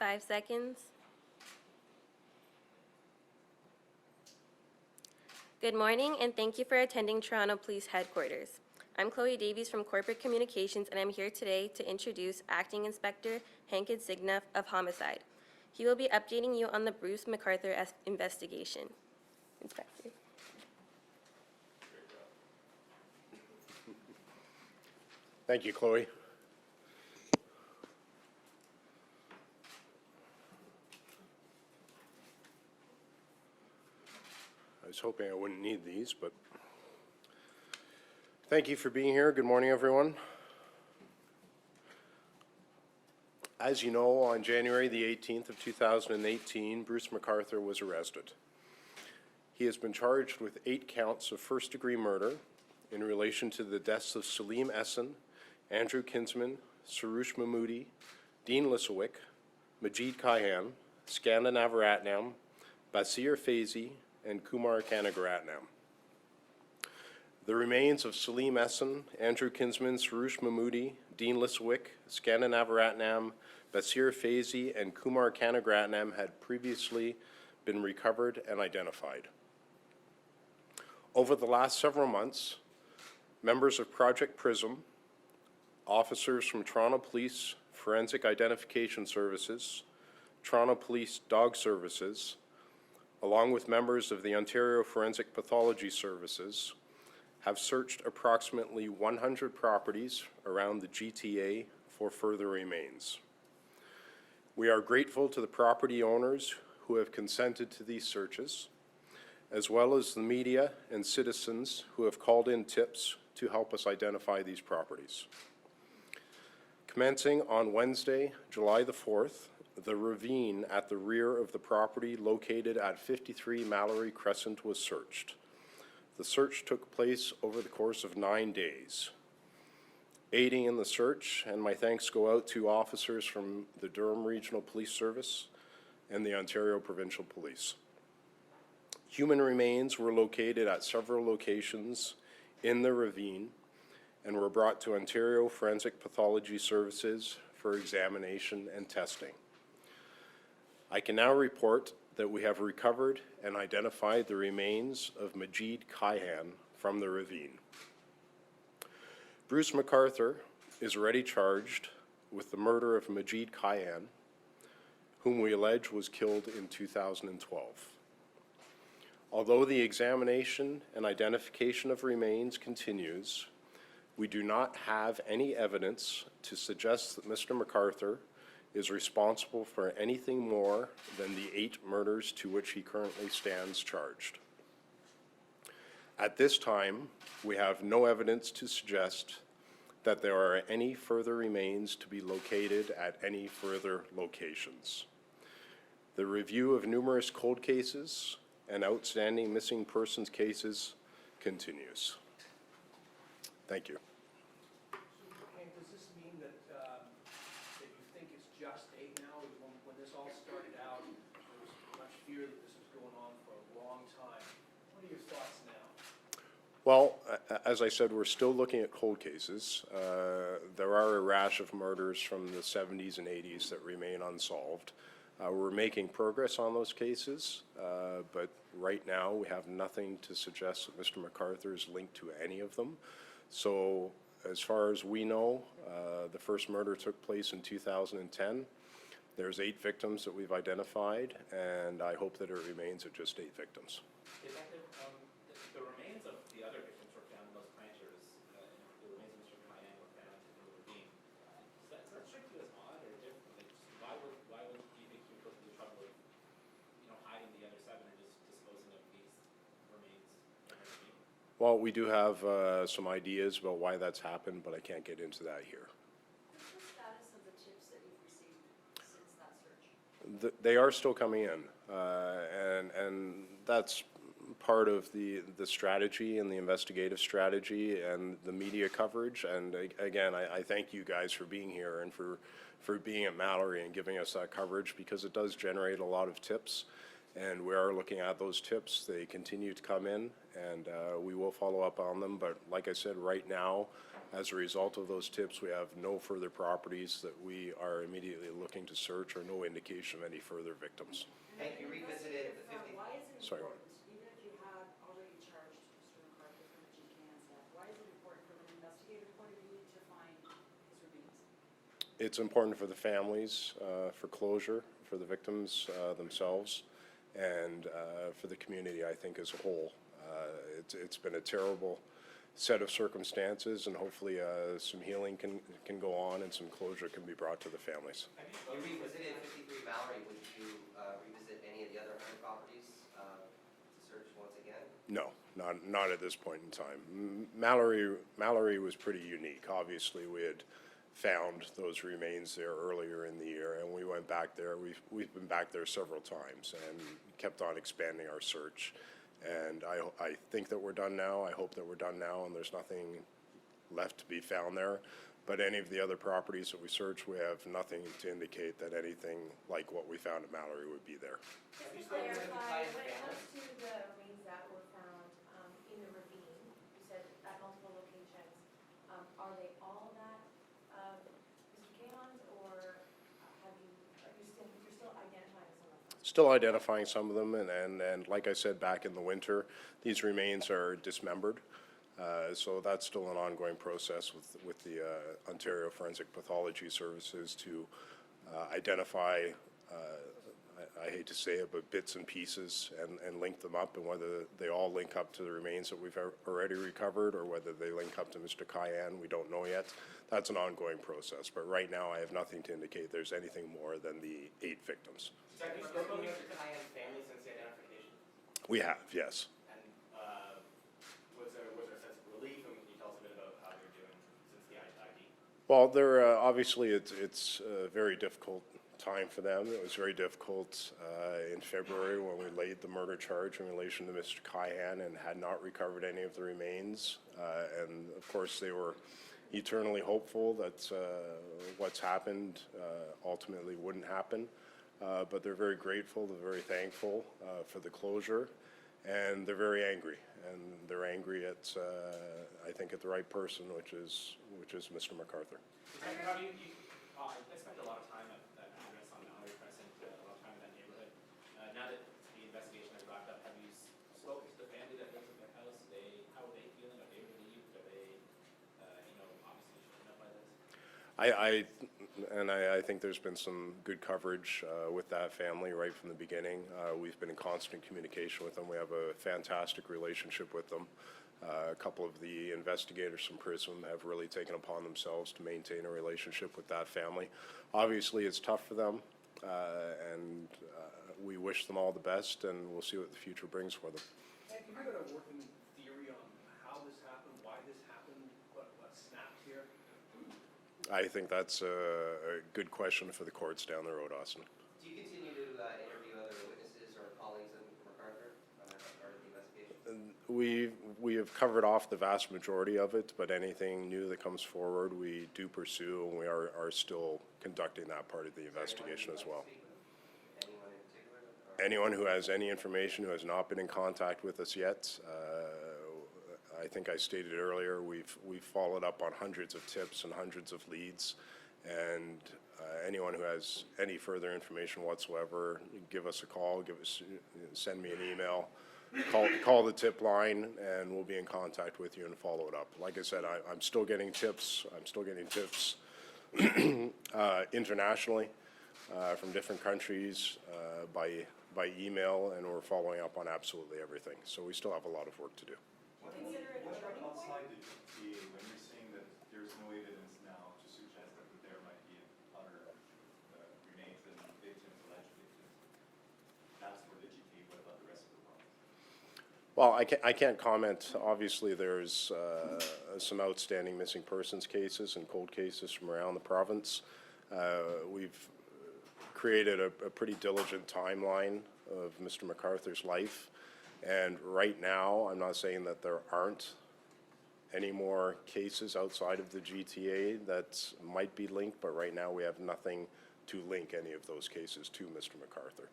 5 seconds. Good morning, and thank you for attending Toronto Police Headquarters. I'm Chloe Davies from Corporate Communications, and I'm here today to introduce Acting Inspector Hankid Signuff of Homicide. He will be updating you on the Bruce McArthur investigation. Inspector. Thank you, Chloe. I was hoping I wouldn't need these, but thank you for being here. Good morning, everyone. As you know, on January the 18th of 2018, Bruce McArthur was arrested. He has been charged with 8 counts of first-degree murder in relation to the deaths of Salim Essen, Andrew Kinsman, Sarush Mahmoodi, Dean Lissawick, Majeed Kayhan, Skanda Navaratnam, Basir Faizi, and Kumar Kanagaratnam. The remains of Salim Essen, Andrew Kinsman, Sarush Mahmoodi, Dean Lissawick, Skanda Navaratnam, Basir Faizi, and Kumar Kanagaratnam had previously been recovered and identified. Over the last several months, members of Project PRISM, officers from Toronto Police Forensic Identification Services, Toronto Police Dog Services, along with members of the Ontario Forensic Pathology Services, have searched approximately 100 properties around the GTA for further remains. We are grateful to the property owners who have consented to these searches, as well as the media and citizens who have called in tips to help us identify these properties. Commencing on Wednesday, July the 4th, the ravine at the rear of the property located at 53 Mallory Crescent was searched. The search took place over the course of 9 days. Aiding in the search, and my thanks go out to officers from the Durham Regional Police Service and the Ontario Provincial Police. Human remains were located at several locations in the ravine and were brought to Ontario Forensic Pathology Services for examination and testing. I can now report that we have recovered and identified the remains of Majeed Kayhan from the ravine. Bruce McArthur is already charged with the murder of Majeed Kayhan, whom we allege was killed in 2012. Although the examination and identification of remains continues, we do not have any evidence to suggest that Mr. McArthur is responsible for anything more than the 8 murders to which he currently stands charged. At this time, we have no evidence to suggest that there are any further remains to be located at any further locations. The review of numerous cold cases and outstanding missing persons cases continues. Thank you. Hank, does this mean that you think it's just 8 now? When this all started out, there was much fear that this was going on for a long time. What are your thoughts now? Well, as I said, we're still looking at cold cases. There are a rash of murders from the 70s and 80s that remain unsolved. We're making progress on those cases, but right now we have nothing to suggest that Mr. McArthur is linked to any of them. So as far as we know, the first murder took place in 2010. There's 8 victims that we've identified, and I hope that it remains at just 8 victims. The remains of the other victims were found in those planters, the remains of Mr. Kayhan were found in the ravine. Does that strike you as odd or different? Like, why would do you think he would go through the trouble of, hiding the other 7 and just disposing of these remains in the ravine? Well, we do have some ideas about why that's happened, but I can't get into that here. What's the status of the tips that you've received since that search? They are still coming in, and that's part of the strategy and the investigative strategy and the media coverage. And again, I thank you guys for being here and for being at Mallory and giving us that coverage, because it does generate a lot of tips, and we are looking at those tips. They continue to come in, and we will follow up on them. But like I said, right now As a result of those tips, we have no further properties that we are immediately looking to search or no indication of any further victims. Hank, you revisited the 50. Why is it Sorry. important, even if you have already charged Mr. McArthur for Majeed Kayhan's death, why is it important from an investigative point of view to find his remains? It's important for the families, for closure, for the victims themselves, and for the community, I think, as a whole. It's been a terrible set of circumstances, and hopefully some healing can go on and some closure can be brought to the families. You revisited 53 Mallory. Would you revisit any of the other 100 properties to search once again? No, not at this point in time. Mallory was pretty unique. Obviously, we had found those remains there earlier in the year, and we went back there. We've been back there several times and kept on expanding our search. And I think that we're done now. I hope that we're done now, and there's nothing left to be found there. But any of the other properties that we search, we have nothing to indicate that anything like what we found at Mallory would be there. Just to clarify, when it comes to the remains that were found in the ravine, you said at multiple locations, are they all that Mr. Kayhan's, or you're still identifying some of them? Still identifying some of them, and like I said back in the winter, these remains are dismembered. So that's still an ongoing process with the Ontario Forensic Pathology Services to identify, I hate to say it, but bits and pieces and link them up, and whether they all link up to the remains that we've already recovered or whether they link up to Mr. Kayhan, we don't know yet. That's an ongoing process, but right now I have nothing to indicate there's anything more than the 8 victims. Have you spoken with the Kayhan family since the identification? We have, yes. And was there a sense of relief? And can you tell us a bit about how they're doing since the ID? Well, they're obviously it's a very difficult time for them. It was very difficult in February when we laid the murder charge in relation to Mr. Kayhan and had not recovered any of the remains. And of course, they were eternally hopeful that what's happened ultimately wouldn't happen. But they're very grateful, they're very thankful for the closure, and they're very angry. And they're angry at, I think, at the right person, which is Mr. McArthur. How do you I spent a lot of time at that address on Mallory Crescent, a lot of time in that neighborhood. Now that the investigation has wrapped up, have you spoken to the family that lives in their house? How are they feeling? Are they relieved? Are they, obviously shaken up by this? I think there's been some good coverage with that family right from the beginning. We've been in constant communication with them. We have a fantastic relationship with them. A couple of the investigators from PRISM have really taken upon themselves to maintain a relationship with that family. Obviously, it's tough for them, and we wish them all the best, and we'll see what the future brings for them. Hank, have you got a working theory on how this happened, why this happened, what snapped here? I think that's a good question for the courts down the road, Austin. Do you continue to interview other witnesses or colleagues of McArthur as part of the investigation? We have covered off the vast majority of it, but anything new that comes forward, we do pursue, and we are still conducting that part of the investigation as well. Anyone in particular? Or? Anyone who has any information who has not been in contact with us yet, I think I stated earlier, we've followed up on hundreds of tips and hundreds of leads, and anyone who has any further information whatsoever, give us a call, send me an email, call the tip line, and we'll be in contact with you and follow it up. Like I said, I'm still getting tips. I'm still getting tips internationally from different countries by email, and we're following up on absolutely everything. So we still have a lot of work to do. What about outside the GTA, when you're saying that there's no evidence now to suggest that there might be other remains and victims, alleged victims, that's for the GTA, what about the rest of the province? Well, I can't comment. Obviously, there's some outstanding missing persons cases and cold cases from around the province. We've created a pretty diligent timeline of Mr. McArthur's life. And right now, I'm not saying that there aren't any more cases outside of the GTA that might be linked, but right now we have nothing to link any of those cases to Mr. McArthur.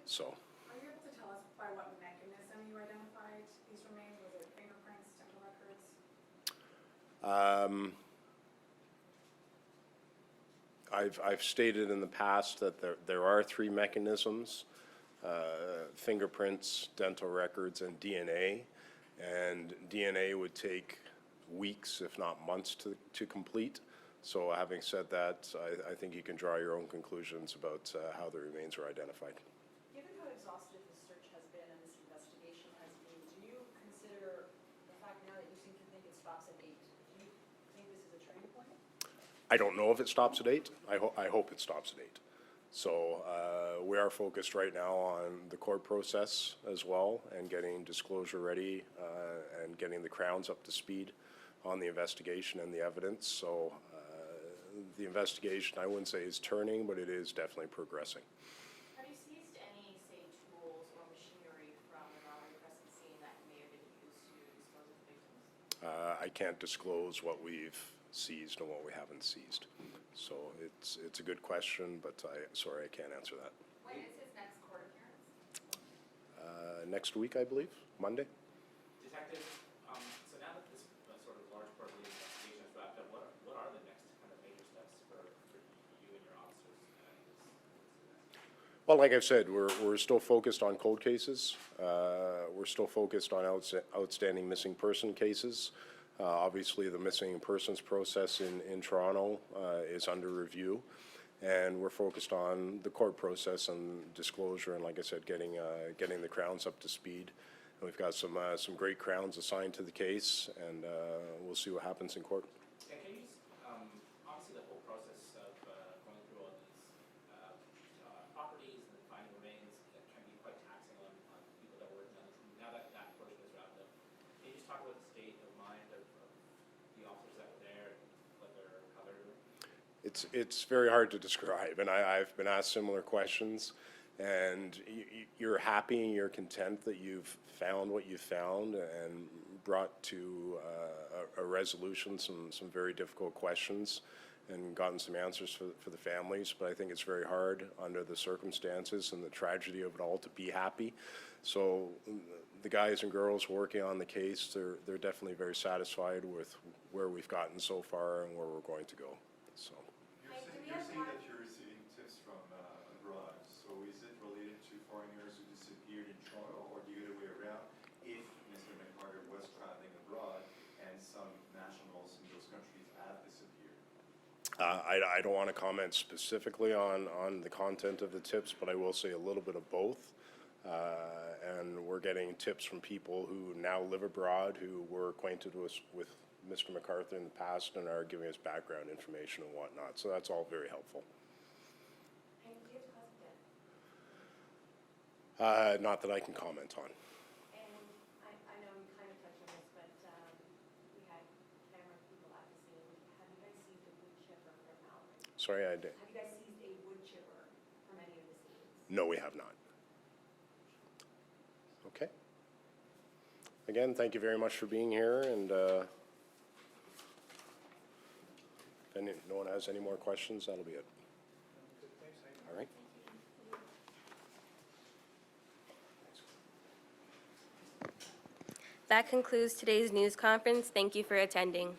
So. Are you able to tell us by what mechanism you identified these remains? Was it fingerprints, dental records? I've stated in the past that there are three mechanisms, fingerprints, dental records, and DNA. And DNA would take weeks, if not months, to complete. So having said that, I think you can draw your own conclusions about how the remains were identified. Given how exhaustive the search has been and this investigation has been, do you consider the fact now that you seem to think it stops at 8? Do you think this is a turning point? I don't know if it stops at 8. I hope it stops at 8. So we are focused right now on the court process as well and getting disclosure ready and getting the Crowns up to speed on the investigation and the evidence. So the investigation, I wouldn't say is turning, but it is definitely progressing. Have you seized any, say, tools or machinery from the Mallory Crescent scene that may have been used to dispose of the victims? I can't disclose what we've seized and what we haven't seized. So it's a good question, but sorry, I can't answer that. When is his next court appearance? Next week, I believe, Monday. Detective, so now that this sort of large part of the investigation is wrapped up, what are the next kind of major steps for you and your officers in this investigation? Well, like I've said, we're still focused on cold cases. We're still focused on outstanding missing person cases. Obviously, the missing persons process in Toronto is under review, and we're focused on the court process and disclosure, and like I said, getting the Crowns up to speed. And we've got some great Crowns assigned to the case, and we'll see what happens in court. And can you, obviously the whole process of going through all these properties and finding remains can be quite taxing on people that work on this. Now that that portion is wrapped up, can you just talk about the state of mind of the officers that were there and how they're doing? It's very hard to describe, and I've been asked similar questions, and you're happy and you're content that you've found what you found and brought to a resolution some very difficult questions and gotten some answers for the families. But I think it's very hard under the circumstances and the tragedy of it all to be happy. So the guys and girls working on the case, they're definitely very satisfied with where we've gotten so far and where we're going to go. So. You're saying that you're receiving tips from abroad, so is it related to foreigners who disappeared in Toronto, or the other way around, if Mr. McArthur was traveling abroad and some nationals in those countries have disappeared? I don't want to comment specifically on the content of the tips, but I will say a little bit of both. And we're getting tips from people who now live abroad, who were acquainted with Mr. McArthur in the past and are giving us background information and whatnot. So that's all very helpful. And do you have cause of death? Not that I can comment on. And I know you kind of touched on this, but we had camera people at the scene. Have you guys seized a wood chipper from Mallory? Sorry, Have you guys seized a wood chipper from any of the scenes? no, we have not. Okay. Again, thank you very much for being here, and if no one has any more questions, that'll be it. All right. That concludes today's news conference. Thank you for attending.